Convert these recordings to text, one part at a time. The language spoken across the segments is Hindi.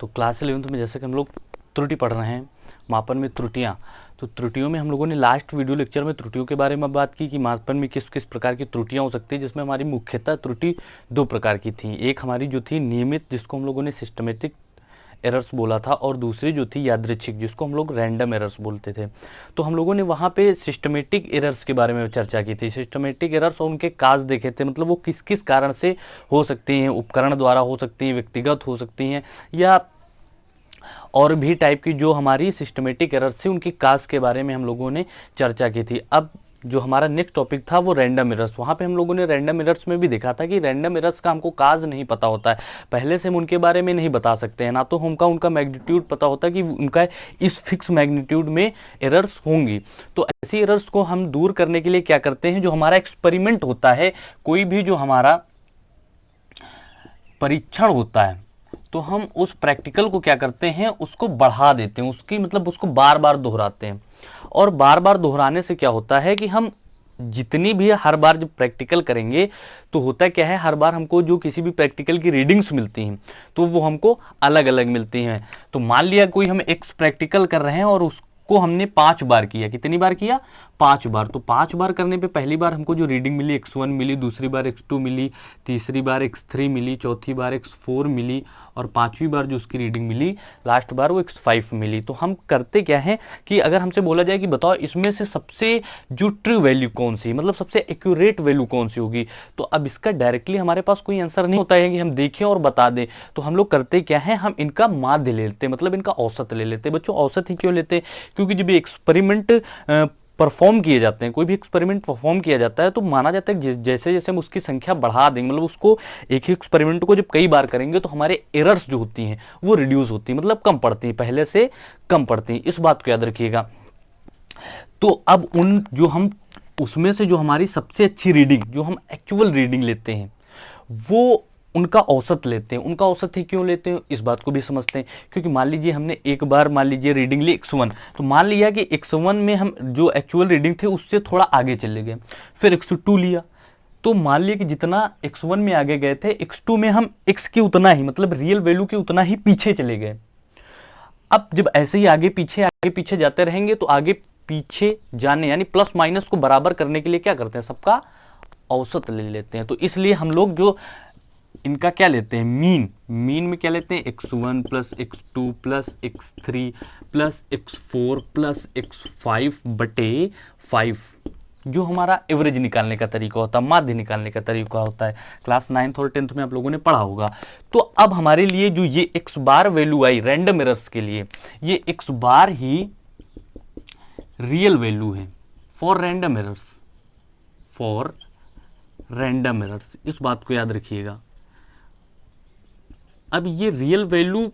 तो क्लास 11th में जैसे कि हम लोग त्रुटि पढ़ रहे हैं, मापन में त्रुटियां। तो त्रुटियों में हम लोगों ने लास्ट वीडियो लेक्चर में त्रुटियों के बारे में बात की कि मापन में किस किस प्रकार की त्रुटियां हो सकती है, जिसमें हमारी मुख्यतः त्रुटि दो प्रकार की थी। एक हमारी जो थी नियमित, जिसको हम लोगों ने सिस्टमेटिक एरर्स बोला था, और दूसरी जो थी यादृच्छिक, जिसको हम लोग रैंडम एरर्स बोलते थे। तो हम लोगों ने वहाँ पे सिस्टमेटिक एरर्स के बारे में चर्चा की थी। सिस्टमेटिक एरर्स और उनके काज देखे थे, मतलब वो किस किस कारण से हो सकती हैं, उपकरण द्वारा हो सकती हैं, व्यक्तिगत हो सकती हैं, या और भी टाइप की जो हमारी सिस्टमेटिक एरर्स थी उनकी काज के बारे में हम लोगों ने चर्चा की थी। अब जो हमारा नेक्स्ट टॉपिक था वो रैंडम एरर्स। वहाँ पे हम लोगों ने रैंडम एरर्स में भी देखा था कि रैंडम एरर्स का हमको काज नहीं पता होता है, पहले से हम उनके बारे में नहीं बता सकते हैं, ना तो हमका उनका मैग्नीट्यूड पता होता है कि उनका इस फिक्स मैग्नीट्यूड में एरर्स होंगी। तो ऐसी एरर्स को हम दूर करने के लिए क्या करते हैं, जो हमारा एक्सपेरिमेंट होता है, कोई भी जो हमारा परीक्षण होता है, तो हम उस प्रैक्टिकल को क्या करते हैं, उसको बढ़ा देते हैं, उसकी मतलब उसको बार बार दोहराते हैं। और बार बार दोहराने से क्या होता है कि हम जितनी भी हर बार जब प्रैक्टिकल करेंगे तो होता क्या है, हर बार हमको जो किसी भी प्रैक्टिकल की रीडिंग्स मिलती हैं तो वो हमको अलग अलग मिलती हैं। तो मान लिया कोई हम एक प्रैक्टिकल कर रहे हैं और उसको हमने 5 बार किया। कितनी बार किया? 5 बार। तो 5 बार करने पे पहली बार हमको जो रीडिंग मिली x1 मिली, दूसरी बार x2 मिली, तीसरी बार x3 मिली, चौथी बार x4 मिली, और पांचवी बार जो उसकी रीडिंग मिली लास्ट बार वो x5 मिली। तो हम करते क्या है कि अगर हमसे बोला जाए कि बताओ इसमें से सबसे जो ट्रू वैल्यू कौन सी, मतलब सबसे एक्यूरेट वैल्यू कौन सी होगी, तो अब इसका डायरेक्टली हमारे पास कोई आंसर नहीं होता है कि हम देखें और बता दें। तो हम लोग करते क्या है, हम इनका माध्य ले लेते हैं, मतलब इनका औसत ले लेते हैं। बच्चों औसत ही क्यों लेते हैं? क्योंकि जब एक्सपेरिमेंट परफॉर्म किए जाते हैं, कोई भी एक्सपेरिमेंट परफॉर्म किया जाता है तो माना जाता है कि जैसे जैसे हम उसकी संख्या बढ़ा देंगे, मतलब उसको एक ही एक्सपेरिमेंट को जब कई बार करेंगे तो हमारे एरर्स जो होती हैं वो रिड्यूस होती हैं, मतलब कम पड़ती हैं, पहले से कम पड़ती हैं। इस बात को याद रखिएगा। तो अब उन जो हम उसमें से जो हमारी सबसे अच्छी रीडिंग, जो हम एक्चुअल रीडिंग लेते हैं, वो उनका औसत लेते हैं। उनका औसत ही क्यों लेते हैं, इस बात को भी समझते हैं। क्योंकि मान लीजिए हमने एक बार मान लीजिए रीडिंग ली x1, तो मान लिया कि x1 में हम जो एक्चुअल रीडिंग थे उससे थोड़ा आगे चले गए, फिर x2 लिया, तो मान लिया कि जितना x1 में आगे गए थे x2 में हम x के उतना ही, मतलब रियल वैल्यू के उतना ही पीछे चले गए। अब जब ऐसे ही आगे पीछे जाते रहेंगे तो आगे पीछे जाने यानी प्लस माइनस को बराबर करने के लिए क्या करते हैं, सबका औसत ले लेते हैं। तो इसलिए हम लोग जो इनका क्या लेते हैं, मीन में क्या लेते हैं, x1 plus x2 plus x3 plus x4 plus x5 बटे 5, जो हमारा एवरेज निकालने का तरीका होता है, माध्य निकालने का तरीका होता है। क्लास 9th और 10th में आप लोगों ने पढ़ा होगा। तो अब हमारे लिए जो ये x बार वैल्यू आई रैंडम एरर्स के लिए, ये x बार ही रियल वैल्यू है फॉर रैंडम एरर्स, इस बात को याद रखिएगा। अब ये रियल वैल्यू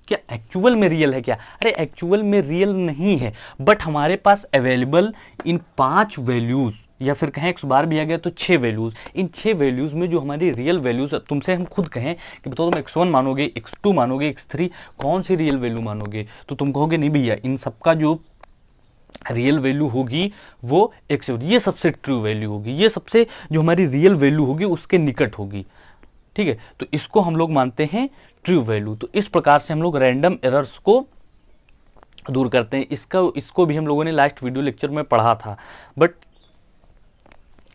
क्या एक्चुअल में रियल है क्या? अरे एक्चुअल में रियल नहीं है, बट हमारे पास अवेलेबल इन 5 वैल्यूज, या फिर कहें x बार भी आ गया तो 6 वैल्यूज, इन 6 वैल्यूज में जो हमारी रियल वैल्यूज, तुमसे हम खुद कहें कि बताओ तुम x1 मानोगे, x2 मानोगे, x3, कौन सी रियल वैल्यू मानोगे? तो तुम कहोगे नहीं भैया, इन सबका जो रियल वैल्यू होगी वो x होगी, ये सबसे ट्रू वैल्यू होगी, ये सबसे जो हमारी रियल वैल्यू होगी उसके निकट होगी। ठीक है, तो इसको हम लोग मानते हैं ट्रू वैल्यू। तो इस प्रकार से हम लोग रैंडम एरर्स को दूर करते हैं। इसको भी हम लोगों ने लास्ट वीडियो लेक्चर में पढ़ा था, बट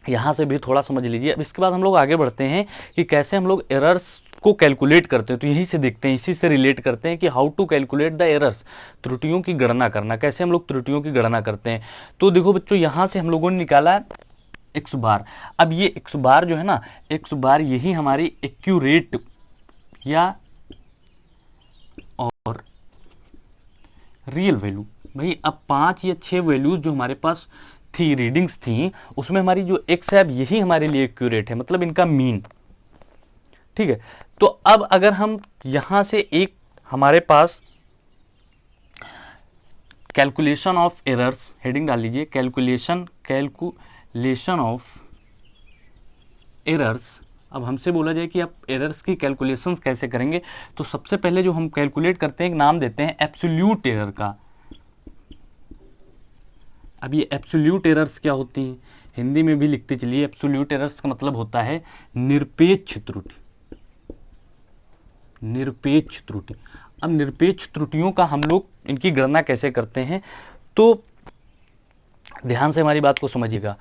यहां से भी थोड़ा समझ लीजिए। अब इसके बाद हम लोग आगे बढ़ते हैं कि कैसे हम लोग एरर्स को कैलकुलेट करते हैं। तो यहीं से देखते हैं, इसी से रिलेट करते हैं कि how to calculate the errors, त्रुटियों की गणना करना, कैसे हम लोग त्रुटियों की गणना करते हैं। तो देखो बच्चों, यहां से हम लोगों ने निकाला है x बार। अब ये x बार जो है ना, x बार यही हमारी एक्यूरेट या और रियल वैल्यू, भाई अब 5 या 6 वैल्यूज जो हमारे पास थी, रीडिंग्स थी, उसमें हमारी जो x है अब यही हमारे लिए एक्यूरेट है, मतलब इनका मीन। ठीक है, तो अब अगर हम यहां से एक हमारे पास कैलकुलेशन ऑफ एरर्स, हेडिंग डाल लीजिए कैलकुलेशन ऑफ एरर्स। अब हमसे बोला जाए कि आप एरर्स की कैलकुलेशंस कैसे करेंगे, तो सबसे पहले जो हम कैलकुलेट करते हैं एक नाम देते हैं एब्सोल्यूट एरर का। अब ये एब्सोल्यूट एरर्स क्या होती हैं, हिंदी में भी लिखते चलिए। एब्सोल्यूट एरर्स का मतलब होता है निरपेक्ष त्रुटि। निरपेक्ष त्रुटि। अब निरपेक्ष त्रुटियों का हम लोग इनकी गणना कैसे करते हैं, तो ध्यान से हमारी बात को समझिएगा।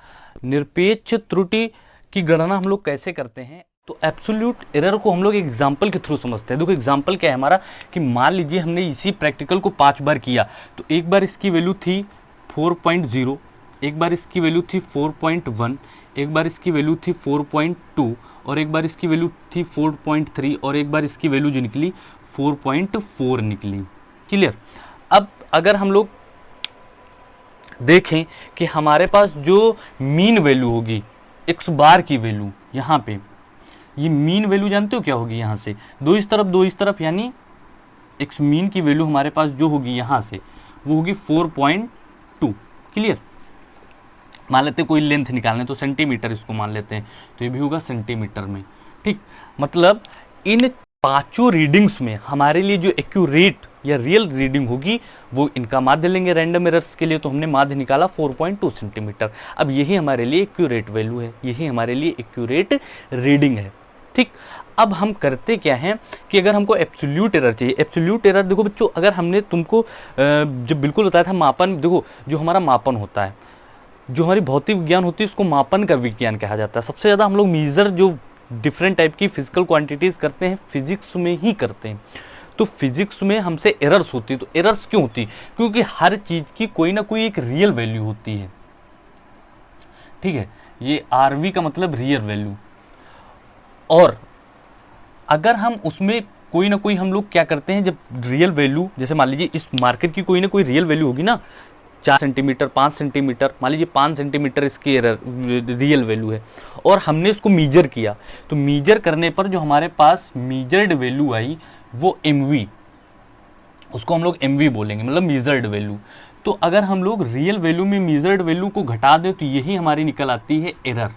निरपेक्ष त्रुटि की गणना हम लोग कैसे करते हैं, तो एब्सोल्यूट एरर को हम लोग एग्जाम्पल के थ्रू समझते हैं। देखो एग्जाम्पल क्या है हमारा, कि मान लीजिए हमने इसी प्रैक्टिकल को 5 बार किया, तो एक बार इसकी वैल्यू थी 4.0, एक बार इसकी वैल्यू थी 4.1, एक बार इसकी वैल्यू थी 4.2, और एक बार इसकी वैल्यू थी 4.3, और एक बार इसकी वैल्यू जो निकली 4.4 निकली। क्लियर। अब अगर हम लोग देखें कि हमारे पास जो मीन वैल्यू होगी x बार की वैल्यू, यहाँ पे ये मीन वैल्यू जानते हो क्या होगी, यहाँ से दो इस तरफ, यानी x मीन की वैल्यू हमारे पास जो होगी यहाँ से वो होगी 4.2। क्लियर। मान लेते हैं कोई लेंथ निकालने, तो सेंटीमीटर इसको मान लेते हैं, तो ये भी होगा सेंटीमीटर में। ठीक, मतलब इन पांचों रीडिंग्स में हमारे लिए जो एक्यूरेट या रियल रीडिंग होगी वो इनका माध्य लेंगे रैंडम एरर्स के लिए, तो हमने माध्य निकाला 4.2 सेंटीमीटर। अब यही हमारे लिए एक्यूरेट वैल्यू है, यही हमारे लिए एक्यूरेट रीडिंग है। ठीक, अब हम करते क्या हैं कि अगर हमको एब्सोल्यूट एरर चाहिए, एब्सोल्यूट एरर देखो बच्चों, अगर हमने तुमको जब बिल्कुल बताया था मापन, देखो जो हमारा मापन होता है, जो हमारी भौतिक विज्ञान होती है, उसको मापन का विज्ञान कहा जाता है। सबसे ज़्यादा हम लोग मेजर जो डिफरेंट टाइप की फिजिकल क्वांटिटीज़ करते हैं फिजिक्स में ही करते हैं। तो फिजिक्स में हमसे एरर्स होती है। तो एरर्स क्यों होती, क्योंकि हर चीज़ की कोई ना कोई एक रियल वैल्यू होती है। ठीक है, ये आरवी का मतलब रियल वैल्यू, और अगर हम उसमें कोई ना कोई हम लोग क्या करते हैं, जब रियल वैल्यू, जैसे मान लीजिए इस मार्केट की कोई ना कोई रियल वैल्यू होगी ना, 4 सेंटीमीटर 5 सेंटीमीटर, मान लीजिए 5 सेंटीमीटर इसकी एरर रियल वैल्यू है, और हमने इसको मीजर किया, तो मीजर करने पर जो हमारे पास मीजर्ड वैल्यू आई वो mv, उसको हम लोग mv बोलेंगे, मतलब मीजर्ड वैल्यू। तो अगर हम लोग रियल वैल्यू में मीजर्ड वैल्यू को घटा दें तो यही हमारी निकल आती है एरर।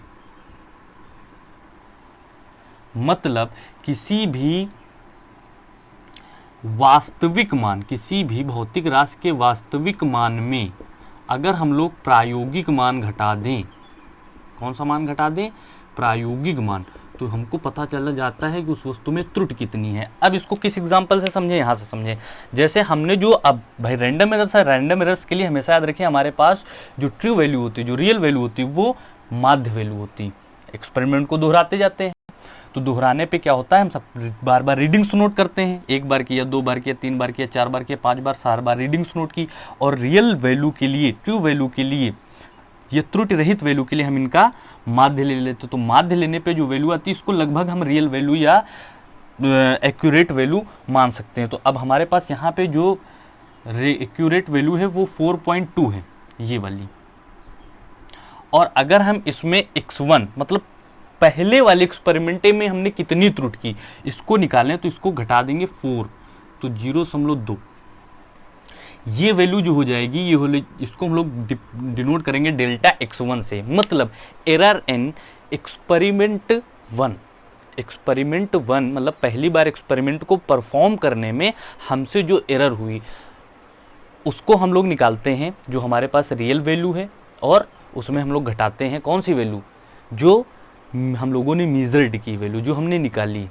मतलब किसी भी वास्तविक मान, किसी भी भौतिक राशि के वास्तविक मान में अगर हम लोग प्रायोगिक मान घटा दें, कौन सा मान घटा दें, प्रायोगिक मान, तो हमको पता चल जाता है कि उस वस्तु में त्रुटि कितनी है। अब इसको किस एग्जांपल से समझें, यहाँ से समझें। जैसे हमने जो, अब भाई रैंडम एरर्स है, रैंडम एरर्स के लिए हमेशा याद रखें हमारे पास जो ट्रू वैल्यू होती है, जो रियल वैल्यू होती है, वो माध्य वैल्यू होती है। एक्सपेरिमेंट को दोहराते जाते हैं, तो दोहराने पे क्या होता है, हम सब बार बार रीडिंग्स नोट करते हैं, एक बार किया, 2 बार किया, 3 बार किया, 4 बार किया, 5 बार, 7 बार रीडिंग्स नोट की। और रियल वैल्यू के लिए, ट्रू वैल्यू के लिए, ये त्रुटि रहित वैल्यू के लिए हम इनका माध्य ले लेते। तो माध्य लेने पे जो वैल्यू आती है इसको लगभग हम रियल वैल्यू या एक्यूरेट वैल्यू मान सकते हैं। तो अब हमारे पास यहाँ पे जो एक्यूरेट वैल्यू है वो 4.2 है, ये वाली। और अगर हम इसमें x1 मतलब पहले वाले एक्सपेरिमेंट में हमने कितनी त्रुटि की इसको निकालें, तो इसको घटा देंगे 4, तो 0.2, ये वैल्यू जो हो जाएगी, ये इसको हम लोग डिनोट करेंगे डेल्टा x1 से। मतलब एरर एन एक्सपेरिमेंट 1, एक्सपेरिमेंट 1 मतलब पहली बार एक्सपेरिमेंट को परफॉर्म करने में हमसे जो एरर हुई उसको हम लोग निकालते हैं, जो हमारे पास रियल वैल्यू है, और उसमें हम लोग घटाते हैं कौन सी वैल्यू, जो हम लोगों ने मेजर्ड की वैल्यू, जो हमने निकाली।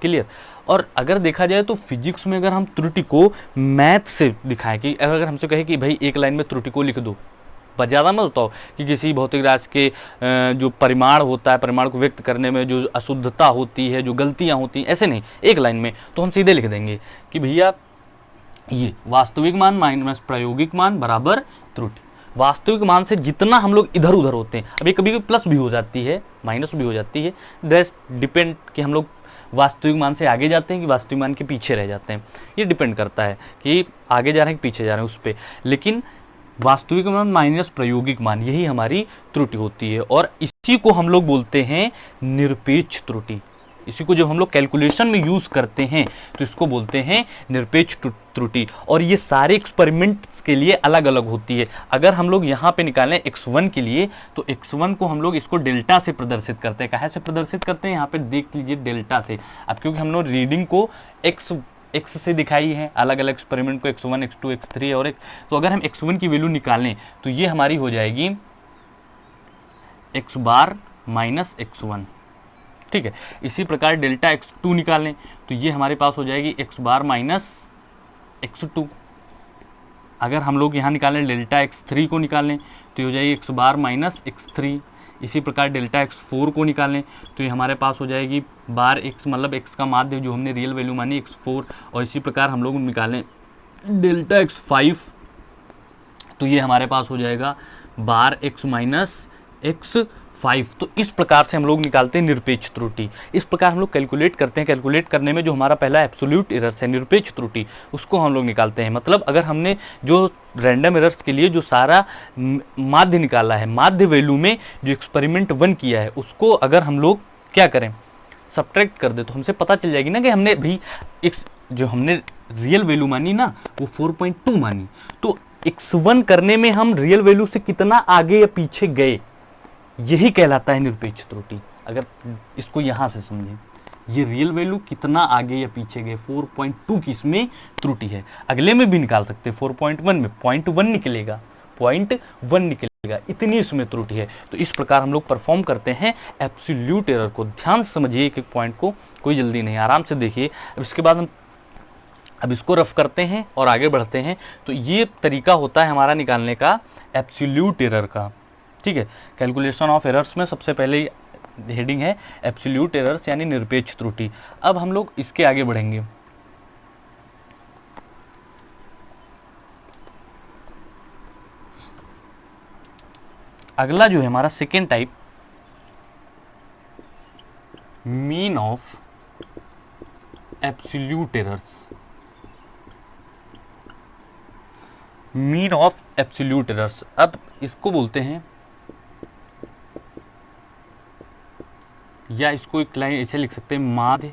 क्लियर। और अगर देखा जाए तो फिजिक्स में अगर हम त्रुटि को मैथ से दिखाएं, कि अगर हमसे कहे कि भाई एक लाइन में त्रुटि को लिख दो, ज़्यादा मत बताओ कि किसी भौतिक राशि के जो परिमाण होता है, परिमाण को व्यक्त करने में जो अशुद्धता होती है, जो गलतियाँ होती हैं, ऐसे नहीं, एक लाइन में, तो हम सीधे लिख देंगे कि भैया ये वास्तविक मान माइनस प्रायोगिक मान बराबर त्रुटि। वास्तविक मान से जितना हम लोग इधर उधर होते हैं, अभी कभी कभी प्लस भी हो जाती है, माइनस भी हो जाती है, दैट्स डिपेंड कि हम लोग वास्तविक मान से आगे जाते हैं कि वास्तविक मान के पीछे रह जाते हैं, ये डिपेंड करता है कि आगे जा रहे हैं कि पीछे जा रहे हैं उस पर। लेकिन वास्तविक मान माइनस प्रायोगिक मान, यही हमारी त्रुटि होती है, और इसी को हम लोग बोलते हैं निरपेक्ष त्रुटि। इसी को जब हम लोग कैलकुलेशन में यूज करते हैं तो इसको बोलते हैं निरपेक्ष त्रुटि। और ये सारे एक्सपेरिमेंट्स के लिए अलग अलग होती है। अगर हम लोग यहाँ पे निकालें x1 के लिए, तो x1 को हम लोग इसको डेल्टा से प्रदर्शित करते हैं। कहाँ से प्रदर्शित करते हैं, यहाँ पे देख लीजिए डेल्टा से। अब क्योंकि हम लोग रीडिंग को x से दिखाई है, अलग अलग एक्सपेरिमेंट को x1 x2 x3 और तो अगर हम x1 की वैल्यू निकालें तो ये हमारी हो जाएगी x बार माइनस x1। ठीक है। इसी प्रकार डेल्टा x2 निकालें तो ये हमारे पास हो जाएगी x बार माइनस x2। अगर हम लोग यहाँ निकालें डेल्टा x3 को निकालें तो ये हो जाएगी x बार माइनस x3। इसी प्रकार डेल्टा x4 को निकालें तो ये हमारे पास हो जाएगी बार x, मतलब x का माध्य जो हमने रियल वैल्यू मानी x4। और इसी प्रकार हम लोग निकालें डेल्टा x5 तो ये हमारे पास हो जाएगा बार x माइनस x5। तो इस प्रकार से हम लोग निकालते हैं निरपेक्ष त्रुटि। इस प्रकार हम लोग कैलकुलेट करते हैं। कैलकुलेट करने में जो हमारा पहला एब्सोल्यूट एरर्स है निरपेक्ष त्रुटि, उसको हम लोग निकालते हैं। मतलब अगर हमने जो रैंडम एरर्स के लिए जो सारा माध्य निकाला है, माध्य वैल्यू में जो एक्सपेरिमेंट 1 किया है, उसको अगर हम लोग क्या करें, सब्ट्रैक्ट कर दे, तो हमसे पता चल जाएगी ना कि हमने भी जो हमने रियल वैल्यू मानी ना वो 4.2 मानी, तो x1 करने में हम रियल वैल्यू से कितना आगे या पीछे गए, यही कहलाता है निरपेक्ष त्रुटि। अगर इसको यहां से समझें, ये रियल वैल्यू कितना आगे या पीछे गए, 4.2 की इसमें त्रुटि है। अगले में भी निकाल सकते हैं, 4.1 में 0.1 निकलेगा, 0.1 निकलेगा, इतनी इसमें त्रुटि है। तो इस प्रकार हम लोग परफॉर्म करते हैं एब्सोल्यूट एरर को। ध्यान से समझिए एक एक पॉइंट को, कोई जल्दी नहीं, आराम से देखिए। अब इसके बाद हम अब इसको रफ करते हैं और आगे बढ़ते हैं। तो ये तरीका होता है हमारा निकालने का एब्सोल्यूट एरर का, ठीक है। कैलकुलेशन ऑफ एरर्स में सबसे पहले हेडिंग है एब्सोल्यूट एरर्स यानी निरपेक्ष त्रुटि। अब हम लोग इसके आगे बढ़ेंगे। अगला जो है हमारा second type, mean of absolute errors. Mean of absolute errors, अब इसको बोलते हैं, या इसको एक लाइन ऐसे लिख सकते हैं, माध्य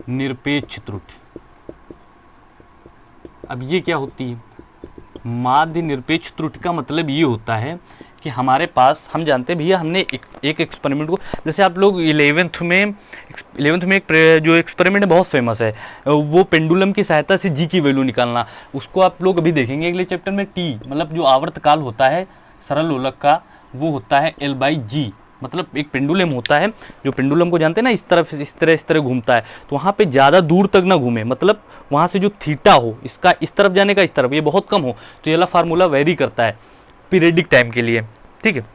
निरपेक्ष त्रुटि। अब ये क्या होती है, माध्य निरपेक्ष त्रुटि का मतलब ये होता है कि हमारे पास, हम जानते हैं भैया, हमने एक एक्सपेरिमेंट को, जैसे आप लोग 11th में एक जो एक्सपेरिमेंट है बहुत फेमस है, वो पेंडुलम की सहायता से जी की वैल्यू निकालना, उसको आप लोग अभी देखेंगे अगले चैप्टर में। टी मतलब जो आवर्तकाल होता है सरल लोलक का, वो होता है L/G। मतलब एक पेंडुलम होता है, जो पेंडुलम को जानते हैं ना, इस तरह घूमता है, तो वहाँ पे ज़्यादा दूर तक ना घूमे, मतलब वहाँ से जो थीटा हो इसका इस तरफ जाने का, इस तरफ ये बहुत कम हो, तो ये वाला फार्मूला वेरी करता है पीरियडिक टाइम के लिए, ठीक है।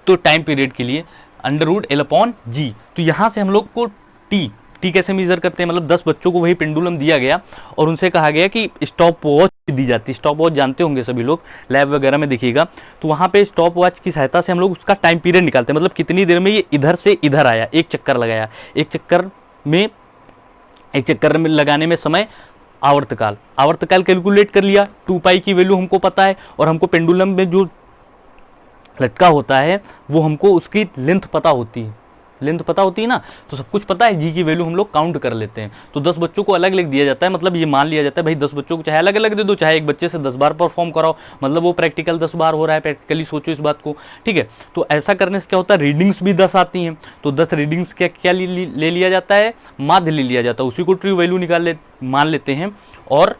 तो टाइम पीरियड के लिए √L/G। तो यहाँ से हम लोग को टी कैसे मेजर करते हैं, मतलब 10 बच्चों को वही पेंडुलम दिया गया और उनसे कहा गया कि स्टॉप वॉच दी जाती है। स्टॉप वॉच जानते होंगे सभी लोग, लैब वगैरह में देखिएगा, तो वहाँ पे स्टॉप वॉच की सहायता से हम लोग उसका टाइम पीरियड निकालते हैं, मतलब कितनी देर में ये इधर से इधर आया, एक चक्कर लगाया, एक चक्कर में लगाने में समय, आवर्तकाल कैलकुलेट कर लिया, 2π की वैल्यू हमको पता है, और हमको पेंडुलम में जो लटका होता है वो हमको उसकी लेंथ पता होती है ना, तो सब कुछ पता है, जी की वैल्यू हम लोग काउंट कर लेते हैं। तो 10 बच्चों को अलग अलग दिया जाता है, मतलब ये मान लिया जाता है भाई 10 बच्चों को चाहे अलग अलग दे दो, चाहे एक बच्चे से 10 बार परफॉर्म कराओ, मतलब वो प्रैक्टिकल 10 बार हो रहा है, प्रैक्टिकली सोचो इस बात को, ठीक है। तो ऐसा करने से क्या होता है, रीडिंग्स भी 10 आती हैं, तो 10 रीडिंग्स क्या ले लिया जाता है, माध्य ले लिया जाता है, उसी को ट्रू वैल्यू मान लेते हैं, और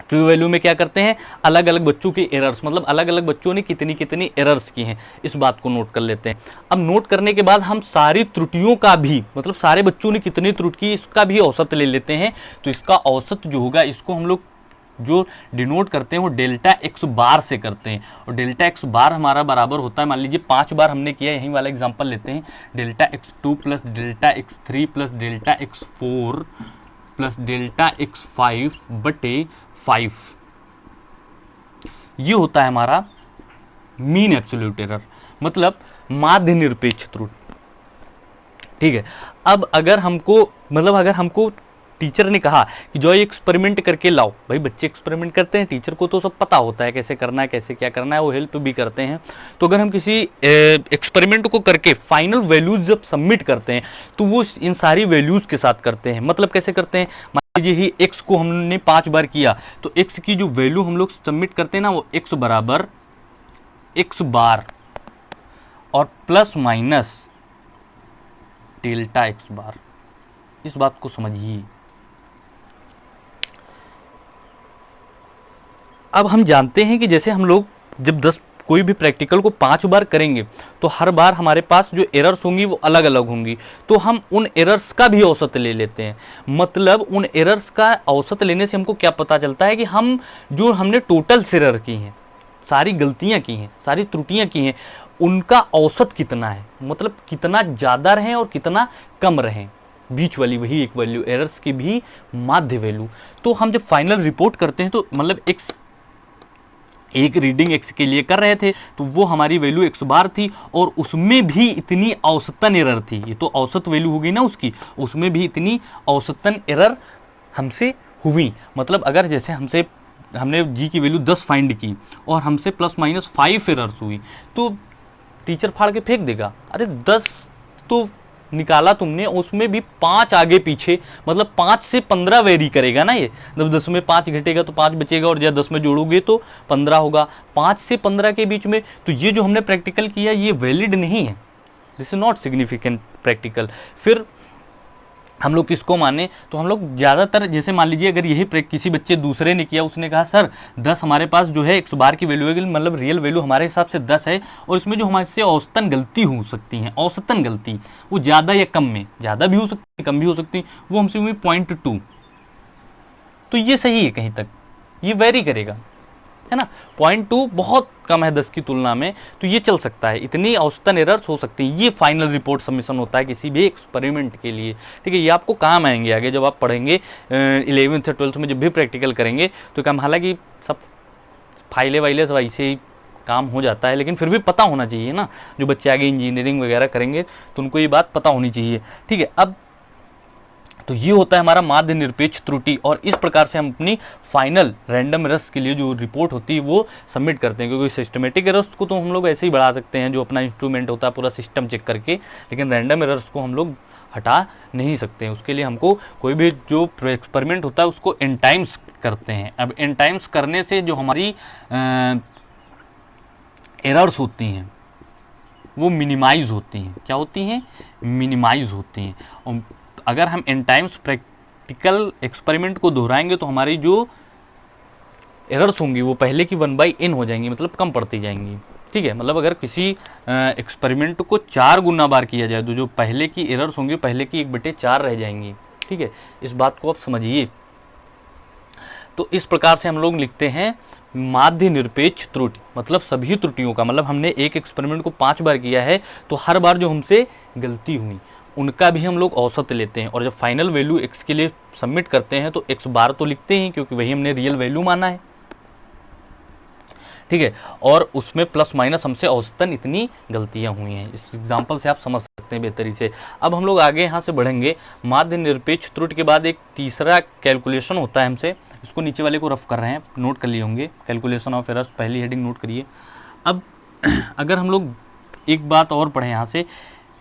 ट्रू वैल्यू में क्या करते हैं, अलग अलग बच्चों के एरर्स, मतलब अलग अलग बच्चों ने कितनी कितनी एरर्स की हैं, इस बात को नोट कर लेते हैं। अब नोट करने के बाद हम सारी त्रुटियों का भी, मतलब सारे बच्चों ने कितनी त्रुटि की, इसका भी औसत ले लेते हैं। तो इसका औसत जो होगा, इसको हम लोग जो डिनोट करते हैं वो डेल्टा x बार से करते हैं, और डेल्टा x बार हमारा बराबर होता है, मान लीजिए 5 बार हमने किया, यही वाला एग्जांपल लेते हैं, delta x2 plus delta x3 plus delta x4 plus delta x5 बटे 5। ये होता है हमारा मीन एब्सोल्यूट एरर, मतलब माध्य निरपेक्ष त्रुटि, ठीक है। अब अगर हमको टीचर ने कहा कि जो एक्सपेरिमेंट करके लाओ, भाई बच्चे एक्सपेरिमेंट करते हैं, टीचर को तो सब पता होता है कैसे करना है, कैसे क्या करना है, वो हेल्प भी करते हैं। तो अगर हम किसी एक्सपेरिमेंट को करके फाइनल वैल्यूज जब सबमिट करते हैं, तो वो इन सारी वैल्यूज के साथ करते हैं। मतलब कैसे करते हैं, मान लीजिए ही x को हमने 5 बार किया, तो x की जो वैल्यू हम लोग सबमिट करते हैं ना, वो x बराबर x बार और प्लस माइनस डेल्टा x बार। इस बात को समझिए। अब हम जानते हैं कि जैसे हम लोग जब 10 कोई भी प्रैक्टिकल को 5 बार करेंगे तो हर बार हमारे पास जो एरर्स होंगी वो अलग अलग होंगी, तो हम उन एरर्स का भी औसत ले लेते हैं। मतलब उन एरर्स का औसत लेने से हमको क्या पता चलता है कि हम जो हमने टोटल एरर की हैं, सारी गलतियां की हैं, सारी त्रुटियां की हैं, उनका औसत कितना है, मतलब कितना ज़्यादा रहें और कितना कम रहें, बीच वाली वही एक वैल्यू, एरर्स की भी माध्य वैल्यू। तो हम जब फाइनल रिपोर्ट करते हैं तो मतलब एक रीडिंग x के लिए कर रहे थे तो वो हमारी वैल्यू x बार थी और उसमें भी इतनी औसतन एरर थी, ये तो औसत वैल्यू होगी ना उसकी, उसमें भी इतनी औसतन एरर हमसे हुई। मतलब अगर जैसे हमने g की वैल्यू 10 फाइंड की और हमसे ±5 एरर्स हुई तो टीचर फाड़ के फेंक देगा, अरे 10 तो निकाला तुमने, उसमें भी 5 आगे पीछे, मतलब 5 से 15 वेरी करेगा ना ये, जब 10 में 5 घटेगा तो 5 बचेगा और जब 10 में जोड़ोगे तो 15 होगा, 5 से 15 के बीच में। तो ये जो हमने प्रैक्टिकल किया ये वैलिड नहीं है, this is not significant practical. फिर हम लोग किसको माने, तो हम लोग ज़्यादातर जैसे मान लीजिए अगर यही किसी बच्चे दूसरे ने किया, उसने कहा सर 10 हमारे पास जो है x बार की वैल्यू है, मतलब रियल वैल्यू हमारे हिसाब से 10 है और इसमें जो हमारे से औसतन गलती हो सकती हैं, औसतन गलती वो ज़्यादा या कम में, ज़्यादा भी हो सकती है कम भी हो सकती है, वो हमसे हुई 0.2, तो ये सही है कहीं तक, ये वेरी करेगा, है ना। 0.2 बहुत कम है 10 की तुलना में, तो ये चल सकता है, इतनी औसतन एरर्स हो सकती है। ये फाइनल रिपोर्ट सबमिशन होता है किसी भी एक्सपेरिमेंट के लिए, ठीक है। ये आपको काम आएंगे आगे जब आप पढ़ेंगे 11th या 12th में, जब भी प्रैक्टिकल करेंगे तो काम, हालांकि सब फाइले वाइले सब ऐसे ही काम हो जाता है, लेकिन फिर भी पता होना चाहिए ना, जो बच्चे आगे इंजीनियरिंग वगैरह करेंगे तो उनको ये बात पता होनी चाहिए, ठीक है। अब तो ये होता है हमारा माध्य निरपेक्ष त्रुटि, और इस प्रकार से हम अपनी फाइनल रैंडम एरर्स के लिए जो रिपोर्ट होती है वो सबमिट करते हैं। क्योंकि सिस्टमेटिक एरर्स को तो हम लोग ऐसे ही बढ़ा सकते हैं, जो अपना इंस्ट्रूमेंट होता है पूरा सिस्टम चेक करके, लेकिन रैंडम एरर्स को हम लोग हटा नहीं सकते हैं। उसके लिए हमको कोई भी जो एक्सपेरिमेंट होता है उसको इन टाइम्स करते हैं। अब इन टाइम्स करने से जो हमारी एरर्स होती हैं वो मिनिमाइज होती हैं। क्या होती हैं? मिनिमाइज होती हैं। और अगर हम इन टाइम्स प्रैक्टिकल एक्सपेरिमेंट को दोहराएंगे तो हमारी जो एरर्स होंगी वो पहले की 1/n हो जाएंगी, मतलब कम पड़ती जाएंगी, ठीक है। मतलब अगर किसी एक्सपेरिमेंट को 4 गुना बार किया जाए तो जो पहले की एरर्स होंगी पहले की 1/4 रह जाएंगी, ठीक है। इस बात को आप समझिए। तो इस प्रकार से हम लोग लिखते हैं माध्य निरपेक्ष त्रुटि, मतलब सभी त्रुटियों का, मतलब हमने एक एक्सपेरिमेंट को 5 बार किया है तो हर बार जो हमसे गलती हुई उनका भी हम लोग औसत लेते हैं, और जब फाइनल वैल्यू x के लिए सबमिट करते हैं तो x बार तो लिखते हैं क्योंकि वही हमने रियल वैल्यू माना है, ठीक है। और उसमें प्लस माइनस हमसे औसतन इतनी गलतियां हुई हैं। इस एग्जांपल से आप समझ सकते हैं बेहतरी से। अब हम लोग आगे यहाँ से बढ़ेंगे। माध्य निरपेक्ष त्रुटि के बाद एक तीसरा कैलकुलेशन होता है हमसे, इसको नीचे वाले को रफ कर रहे हैं, नोट कर लिए होंगे, कैलकुलेशन ऑफ एरर्स, पहली हेडिंग नोट करिए। अब अगर हम लोग एक बात और पढ़ें यहाँ से,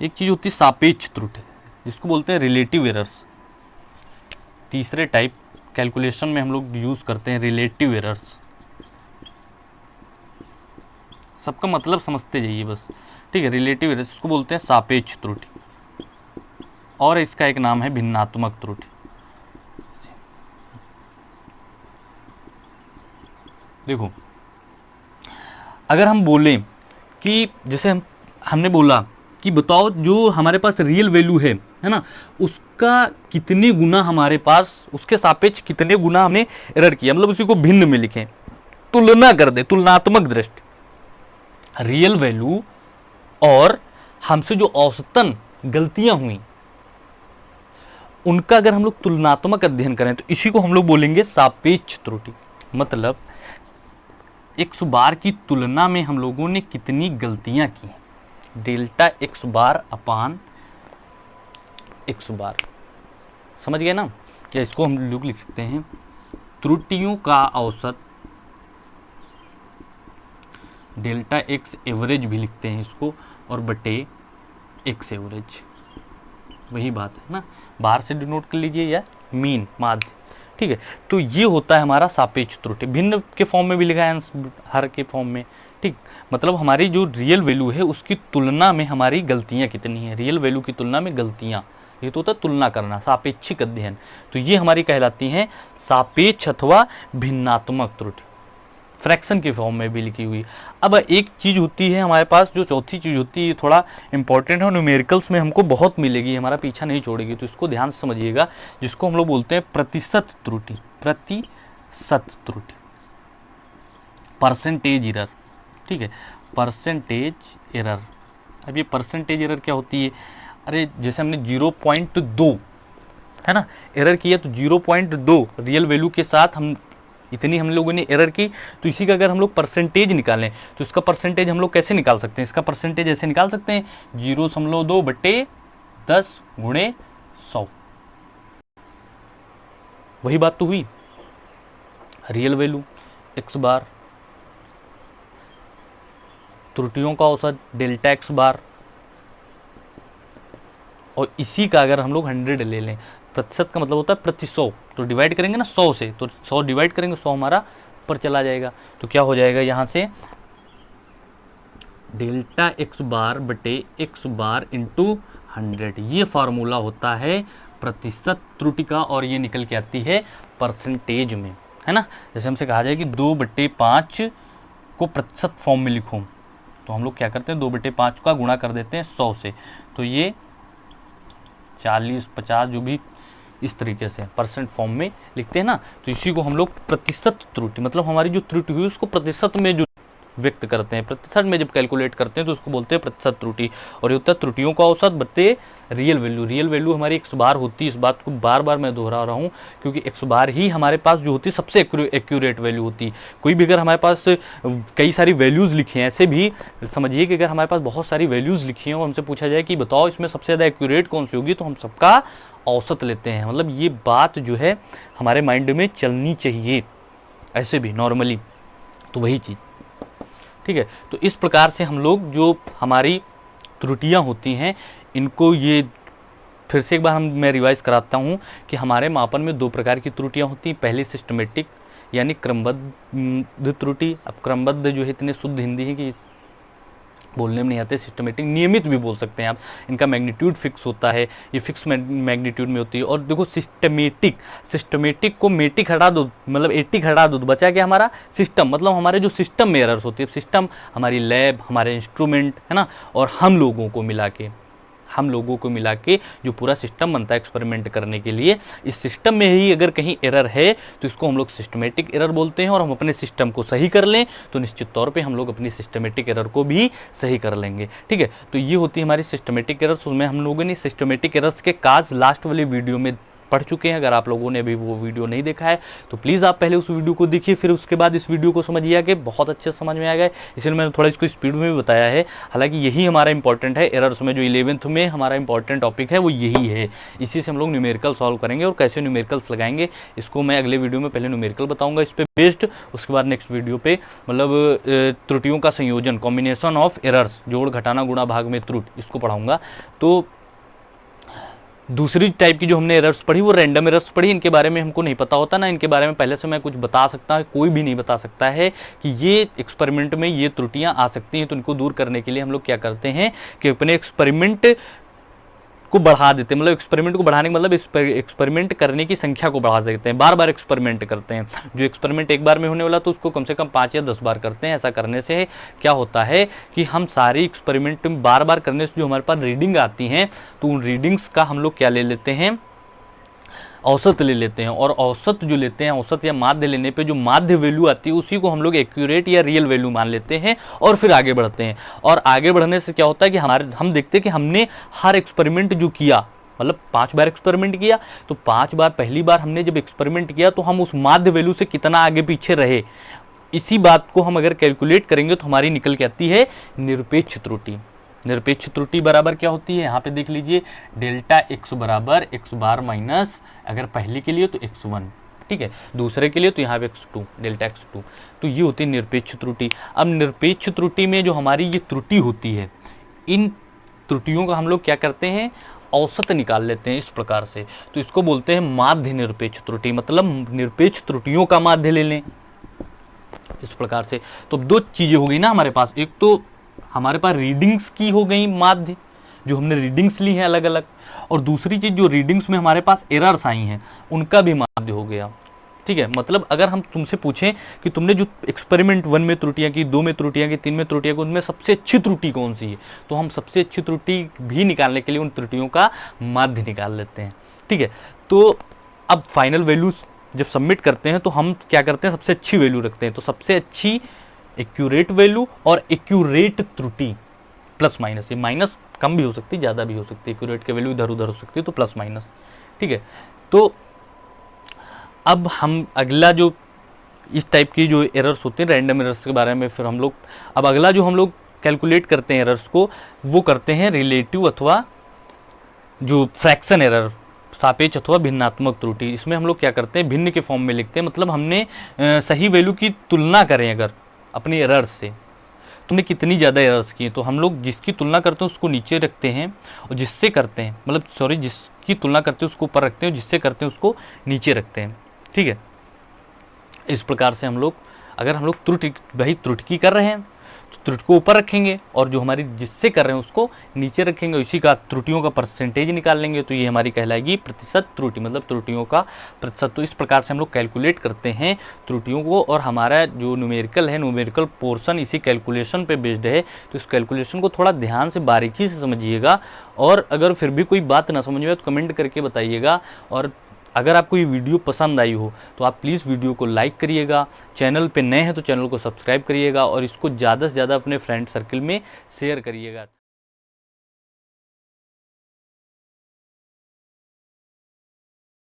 एक चीज़ होती है सापेक्ष त्रुटि, जिसको बोलते हैं रिलेटिव एरर्स। तीसरे टाइप कैलकुलेशन में हम लोग यूज़ करते हैं रिलेटिव एरर्स। सबका मतलब समझते जाइए बस, ठीक है। रिलेटिव एरर्स इसको बोलते हैं सापेक्ष त्रुटि, और इसका एक नाम है भिन्नात्मक त्रुटि। देखो, अगर हम बोलें कि जैसे हमने बोला कि बताओ जो हमारे पास रियल वैल्यू है ना, उसका कितने गुना हमारे पास, उसके सापेक्ष कितने गुना हमने एरर किया, मतलब उसी को भिन्न में लिखें, तुलना कर दे, तुलनात्मक दृष्टि, रियल वैल्यू और हमसे जो औसतन गलतियां हुई उनका अगर हम लोग तुलनात्मक अध्ययन करें तो इसी को हम लोग बोलेंगे सापेक्ष त्रुटि। मतलब x बार की तुलना में हम लोगों ने कितनी गलतियां की, डेल्टा x बार अपान x बार, समझ गए ना। या इसको हम लोग लिख सकते हैं त्रुटियों का औसत, डेल्टा x एवरेज भी लिखते हैं इसको, और बटे x एवरेज, वही बात है ना, बाहर से डिनोट कर लीजिए या मीन, माध्य, ठीक है। तो ये होता है हमारा सापेक्ष त्रुटि, भिन्न के फॉर्म में भी लिखा है, हर के फॉर्म में, ठीक। मतलब हमारी जो रियल वैल्यू है उसकी तुलना में हमारी गलतियां कितनी हैं, रियल वैल्यू की तुलना में गलतियां, ये तो होता है तुलना करना, सापेक्षिक अध्ययन। तो ये हमारी कहलाती हैं सापेक्ष अथवा भिन्नात्मक त्रुटि। फ्रैक्शन के फॉर्म में भी लिखी हुई। अब एक चीज़ होती है हमारे पास, जो चौथी चीज़ होती है, ये थोड़ा इंपॉर्टेंट है और न्यूमेरिकल्स में हमको बहुत मिलेगी, हमारा पीछा नहीं छोड़ेगी, तो इसको ध्यान से समझिएगा, जिसको हम लोग बोलते हैं प्रतिशत त्रुटि। प्रतिशत त्रुटि, परसेंटेज एरर, ठीक है, परसेंटेज एरर। अब ये परसेंटेज एरर क्या होती है? अरे जैसे हमने 0.2 है ना एरर किया, तो 0.2 रियल वैल्यू के साथ हम लोगों ने एरर की, तो इसी का अगर हम लोग परसेंटेज निकालें तो इसका परसेंटेज हम लोग कैसे निकाल सकते हैं? इसका परसेंटेज ऐसे निकाल सकते हैं 0.2/10 × 100। वही बात तो हुई, रियल वैल्यू x बार, त्रुटियों का औसत डेल्टा x बार, और इसी का अगर हम लोग 100 ले लें, प्रतिशत का मतलब होता है प्रति 100, तो डिवाइड करेंगे ना 100 से, तो 100 डिवाइड करेंगे, 100 हमारा ऊपर चला जाएगा, तो क्या हो जाएगा यहाँ से डेल्टा x बार बटे x बार इंटू 100। ये फार्मूला होता है प्रतिशत त्रुटि का, और ये निकल के आती है परसेंटेज में, है ना। जैसे हमसे कहा जाए कि 2/5 को प्रतिशत फॉर्म में लिखो, तो हम लोग क्या करते हैं 2/5 का गुणा कर देते हैं 100 से, तो ये 40, 50 जो भी इस तरीके से परसेंट फॉर्म में लिखते हैं ना, तो इसी को हम लोग प्रतिशत त्रुटि, मतलब हमारी जो त्रुटि हुई उसको प्रतिशत में जो व्यक्त करते हैं, प्रतिशत में जब कैलकुलेट करते हैं तो उसको बोलते हैं प्रतिशत त्रुटि। और ये होता है त्रुटियों का औसत बटे रियल वैल्यू। रियल वैल्यू हमारी x बार होती है, इस बात को बार बार मैं दोहरा रहा हूँ, क्योंकि x बार ही हमारे पास जो होती है सबसे एक्यूरेट वैल्यू होती है। कोई भी अगर हमारे पास कई सारी वैल्यूज़ लिखी हैं, ऐसे भी समझिए कि अगर हमारे पास बहुत सारी वैल्यूज़ लिखी हैं और हमसे पूछा जाए कि बताओ इसमें सबसे ज़्यादा एक्यूरेट कौन सी होगी, तो हम सबका औसत लेते हैं। मतलब ये बात जो है हमारे माइंड में चलनी चाहिए ऐसे भी नॉर्मली, तो वही चीज़, ठीक है। तो इस प्रकार से हम लोग जो हमारी त्रुटियां होती हैं इनको, ये फिर से एक बार मैं रिवाइज कराता हूँ कि हमारे मापन में 2 प्रकार की त्रुटियां होती हैं। पहली सिस्टमेटिक यानी क्रमबद्ध त्रुटि। अब क्रमबद्ध जो है इतने शुद्ध हिंदी है कि बोलने में नहीं आते। सिस्टमेटिक नियमित भी बोल सकते हैं आप, इनका मैग्नीट्यूड फिक्स होता है, ये फिक्स मैग्नीट्यूड में होती है। और देखो सिस्टमेटिक को मेटिक हटा दो, मतलब एटिक हटा दो, तो बचा क्या हमारा सिस्टम, मतलब हमारे जो सिस्टम में एरर्स होती है, सिस्टम हमारी लैब, हमारे इंस्ट्रूमेंट, है ना, और हम लोगों को मिला के जो पूरा सिस्टम बनता है एक्सपेरिमेंट करने के लिए, इस सिस्टम में ही अगर कहीं एरर है तो इसको हम लोग सिस्टमेटिक एरर बोलते हैं। और हम अपने सिस्टम को सही कर लें तो निश्चित तौर पे हम लोग अपनी सिस्टमेटिक एरर को भी सही कर लेंगे, ठीक है। तो ये होती है हमारी सिस्टमेटिक एरर्स। उसमें हम लोगों ने सिस्टमेटिक एरर्स के काज लास्ट वाले वीडियो में पढ़ चुके हैं। अगर आप लोगों ने अभी वो वीडियो नहीं देखा है तो प्लीज़ आप पहले उस वीडियो को देखिए, फिर उसके बाद इस वीडियो को समझिए कि बहुत अच्छे समझ में आ गए। इसलिए मैंने थोड़ा इसको स्पीड में भी बताया है, हालांकि यही हमारा इंपॉर्टेंट है एरर्स में। जो 11th में हमारा इंपॉर्टेंट टॉपिक है वो यही है, इसी से हम लोग न्यूमेरिकल सॉल्व करेंगे। और कैसे न्यूमेरिकल्स लगाएंगे इसको मैं अगले वीडियो में पहले न्यूमेरिकल बताऊंगा इस पर बेस्ड, उसके बाद नेक्स्ट वीडियो पे मतलब त्रुटियों का संयोजन, कॉम्बिनेशन ऑफ एरर्स, जोड़ घटाना गुणा भाग में त्रुटि, इसको पढ़ाऊंगा। तो दूसरी टाइप की जो हमने एरर्स पढ़ी वो रैंडम एरर्स पढ़ी। इनके बारे में हमको नहीं पता होता ना, इनके बारे में पहले से मैं कुछ बता सकता है, कोई भी नहीं बता सकता है कि ये एक्सपेरिमेंट में ये त्रुटियां आ सकती हैं। तो इनको दूर करने के लिए हम लोग क्या करते हैं कि अपने एक्सपेरिमेंट को बढ़ा देते हैं, मतलब एक्सपेरिमेंट को बढ़ाने का मतलब एक्सपेरिमेंट करने की संख्या को बढ़ा देते हैं, बार बार एक्सपेरिमेंट करते हैं। जो एक्सपेरिमेंट एक बार में होने वाला तो उसको कम से कम 5 या 10 बार करते हैं। ऐसा करने से क्या होता है कि हम सारी एक्सपेरिमेंट बार बार करने से जो हमारे पास रीडिंग आती हैं तो उन रीडिंग्स का हम लोग क्या ले लेते हैं, औसत ले लेते हैं। और औसत जो लेते हैं, औसत या माध्य लेने पे जो माध्य वैल्यू आती है उसी को हम लोग एक्यूरेट या रियल वैल्यू मान लेते हैं और फिर आगे बढ़ते हैं। और आगे बढ़ने से क्या होता है कि हम देखते हैं कि हमने हर एक्सपेरिमेंट जो किया, मतलब 5 बार एक्सपेरिमेंट किया, तो 5 बार पहली बार हमने जब एक्सपेरिमेंट किया तो हम उस माध्य वैल्यू से कितना आगे पीछे रहे, इसी बात को हम अगर कैलकुलेट करेंगे तो हमारी निकल के आती है निरपेक्ष त्रुटि। निरपेक्ष त्रुटि बराबर क्या होती है, यहाँ पे देख लीजिए, डेल्टा x बराबर x बार माइनस, अगर पहले के लिए तो x1, ठीक है, दूसरे के लिए तो यहाँ पे x2, डेल्टा x2। तो ये होती है निरपेक्ष त्रुटि। अब निरपेक्ष त्रुटि में जो हमारी ये त्रुटि होती है, इन त्रुटियों का हम लोग क्या करते हैं, औसत निकाल लेते हैं इस प्रकार से। तो इसको बोलते हैं माध्य निरपेक्ष त्रुटि, मतलब निरपेक्ष त्रुटियों का माध्य ले लें इस प्रकार से। तो 2 चीजें हो गई ना हमारे पास, एक तो हमारे पास रीडिंग्स की हो गई माध्य, जो हमने रीडिंग्स ली हैं अलग अलग, और दूसरी चीज जो रीडिंग्स में हमारे पास एरर्स आई हैं उनका भी माध्य हो गया, ठीक है, मतलब अगर हम तुमसे पूछें कि तुमने जो एक्सपेरिमेंट 1 में त्रुटियां की, 2 में त्रुटियां की, 3 में त्रुटियां की, उनमें सबसे अच्छी त्रुटि कौन सी है, तो हम सबसे अच्छी त्रुटि भी निकालने के लिए उन त्रुटियों का माध्य निकाल लेते हैं। ठीक है, तो अब फाइनल वैल्यूज जब सबमिट करते हैं तो हम क्या करते हैं, सबसे अच्छी वैल्यू रखते हैं। तो सबसे अच्छी एक्यूरेट वैल्यू और एक्यूरेट त्रुटि प्लस माइनस, ये माइनस कम भी हो सकती है, ज़्यादा भी हो सकती है, एक्यूरेट की वैल्यू इधर उधर हो सकती है, तो प्लस माइनस। ठीक है, तो अब हम अगला जो इस टाइप की जो एरर्स होते हैं रैंडम एरर्स के बारे में फिर हम लोग, अब अगला जो हम लोग कैलकुलेट करते हैं एरर्स को, वो करते हैं रिलेटिव अथवा जो फ्रैक्शन एरर, सापेक्ष अथवा भिन्नात्मक त्रुटि। इसमें हम लोग क्या करते हैं, भिन्न के फॉर्म में लिखते हैं, मतलब हमने सही वैल्यू की तुलना करें अगर अपनी एरर्स से, तुमने कितनी ज़्यादा एरर्स की, तो हम लोग जिसकी तुलना करते हैं उसको नीचे रखते हैं, और जिससे करते हैं मतलब सॉरी जिसकी तुलना करते हैं उसको ऊपर रखते हैं, जिससे करते हैं उसको नीचे रखते हैं। ठीक है, इस प्रकार से हम लोग, अगर हम लोग त्रुटि की कर रहे हैं तो त्रुटि को ऊपर रखेंगे, और जो हमारी जिससे कर रहे हैं उसको नीचे रखेंगे, इसी का त्रुटियों का परसेंटेज निकाल लेंगे, तो ये हमारी कहलाएगी प्रतिशत त्रुटि, मतलब त्रुटियों का प्रतिशत। तो इस प्रकार से हम लोग कैलकुलेट करते हैं त्रुटियों को, और हमारा जो न्यूमेरिकल है, न्यूमेरिकल पोर्शन इसी कैलकुलेशन पे बेस्ड है। तो इस कैलकुलेशन को थोड़ा ध्यान से बारीकी से समझिएगा, और अगर फिर भी कोई बात ना समझ में तो कमेंट करके बताइएगा। और अगर आपको ये वीडियो पसंद आई हो तो आप प्लीज़ वीडियो को लाइक करिएगा, चैनल पे नए हैं तो चैनल को सब्सक्राइब करिएगा, और इसको ज़्यादा से ज़्यादा अपने फ्रेंड सर्कल में शेयर करिएगा।